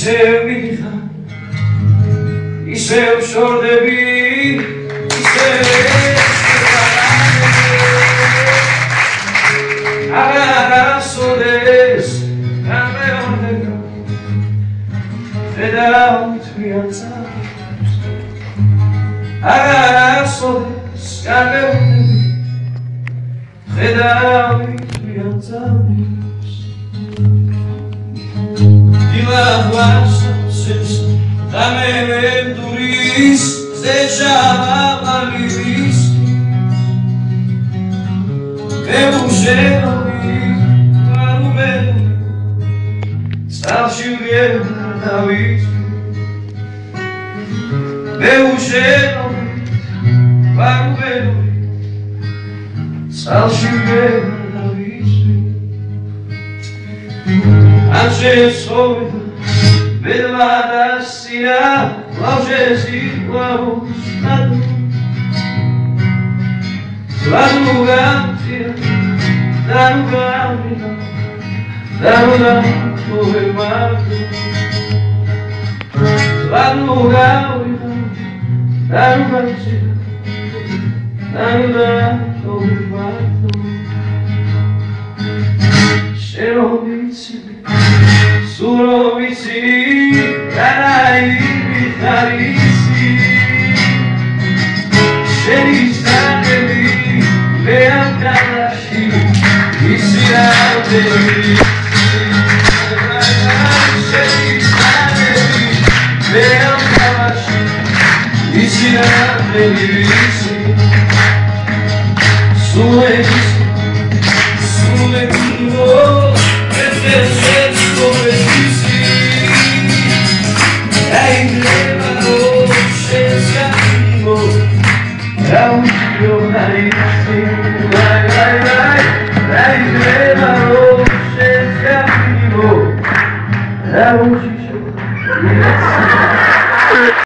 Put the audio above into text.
ისევ მიდიხარ ისევ შორდები ისევ აღარასოდეს გამეორდება ხედავთ მიაწავს აღარასოდეს გამეორდება ხედავთ მიაწავს დილაღვაშებს დამევენდურის ზეშავაყალის მეუშენოვი ვარუმენოვი სტალშივრიენა დავით მეუშენოვი ვარუმენოვი სტალშივრიენა დავით Angesoida, Belvadacia, Laugesi, Lausado, Lanugantia, Lanugamina, Lanugamino, Lanugamina, Lanugantia, Lanugamino, Sherovici, Surovici, Ranai, Vitarisi, Sherizadeli, Leandalashi, Isiradeli, Sherizadeli, Leandalashi, Isiradeli, Sulevici, Don't you